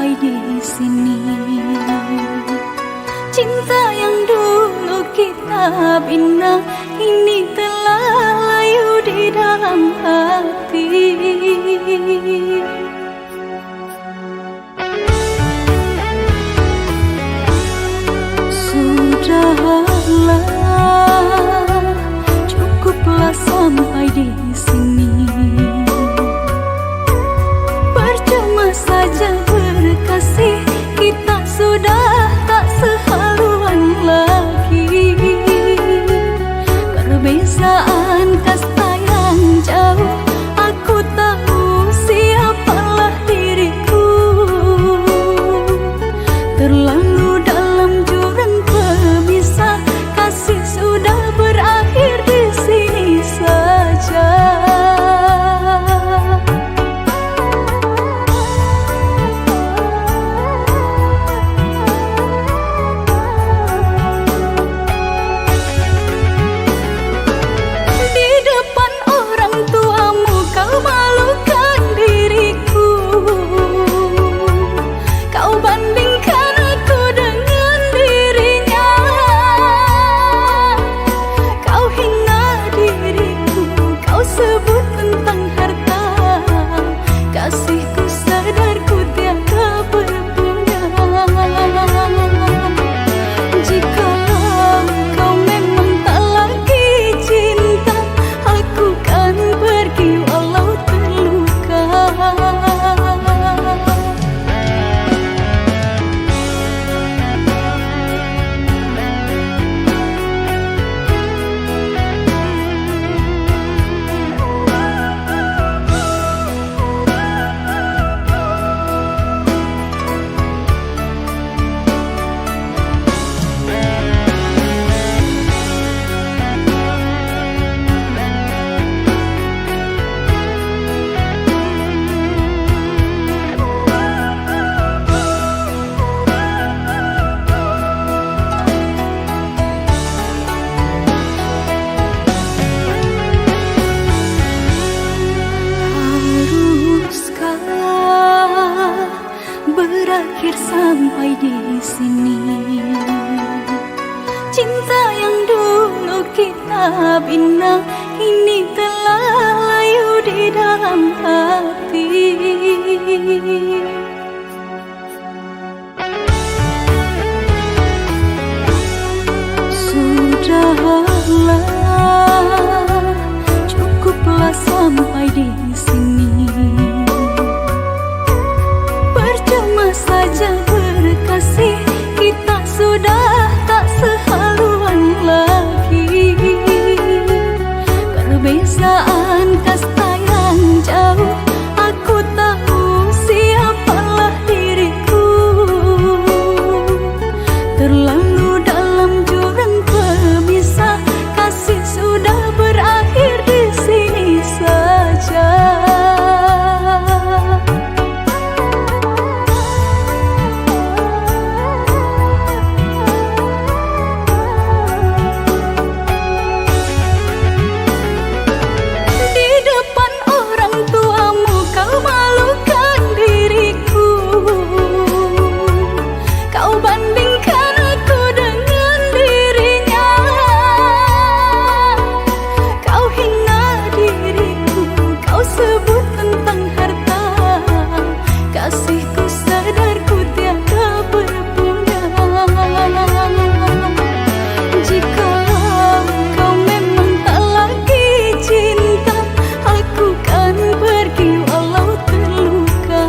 sampai di sini. Cinta yang dulu kita bina kini telah layu di dalam hati. Sudahlah, cukuplah sampai di sini. Percuma saja berkasih, kita sudah tak sehaluan lagi. Perbezaan kasta yang jauh, aku tahu siapalah diriku. Terlalu dalam jurang pemisah, kasih sudah berakhir di sini saja. Di depan orang tuamu kau malukan diriku. Kau bandingkan aku dengan dirinya. Kau hina diriku, kau sebut tentang harta. Kasihku sadar ku tiada berpunya. Jika kau memang tak lagi cinta, aku kan pergi walau terluka. Haruskah berakhir sampai di sini? Cinta yang dulu kita bina kini telah layu di dalam hati. Sudahlah, cukuplah sampai di sini. Percuma saja berkasih, kita sudah tak sehaluan lagi. Perbezaan kasta yang jauh, aku tahu siapalah diriku. Terlalu dalam jurang pemisah, kasih sudah berakhir di sini saja. Di depan orang tuamu kau malukan diriku. Kau bandingkan aku dengan dirinya. Kau hina diriku, kau sebut tentang harta. Kasihku sadar ku tiada berpunya. Jika kau memang tak lagi cinta, aku kan pergi walau terluka.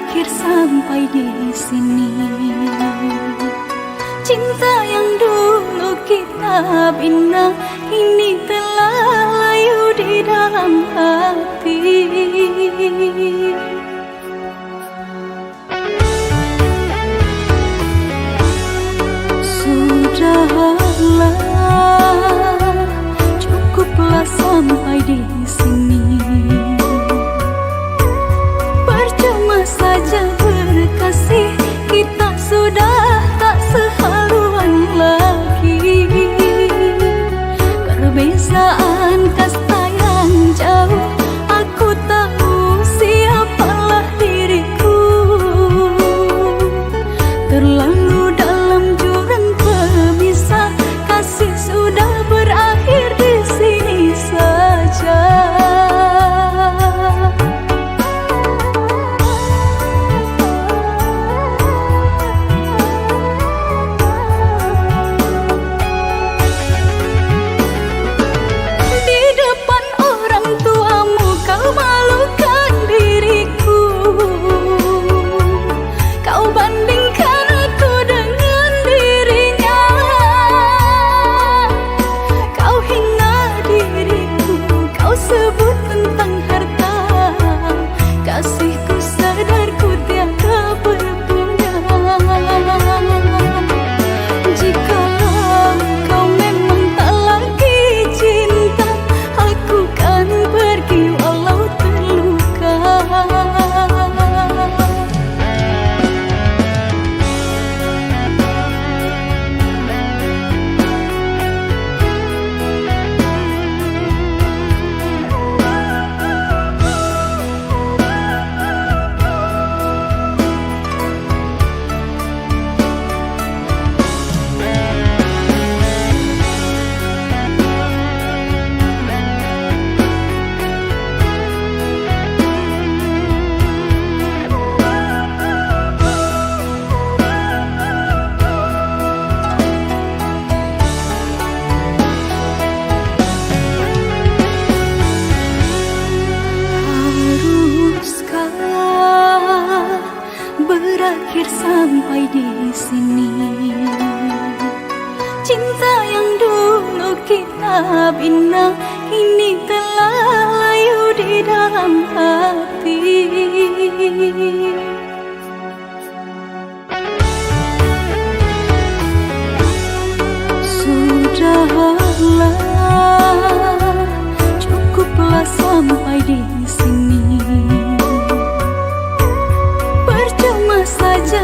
berakhir sampai di sini. Cinta yang dulu kita bina ini telah layu di dalam hati. Sudahlah, cukuplah sampai di sini. Percuma saja berkasih, kita sudah tak sehaluan lagi. Perbezaan kasta yang jauh, aku tahu siapalah diriku. Terlalu dalam jurang pemisah, kasih sudah berakhir di sini saja. Di depan orang tuamu kau malukan diriku. Kau bandingkan aku dengan dirinya. Kau hina diriku, kau sebut tentang harta. Kasihku sadar ku tiada berguna. Jika kau memang tak lagi cinta, aku kan pergi walau terluka. Haruskah berakhir sampai di sini? Cinta yang dulu kita bina ini telah layu di dalam hati. Sudahlah, cukuplah sampai di sini. Percuma saja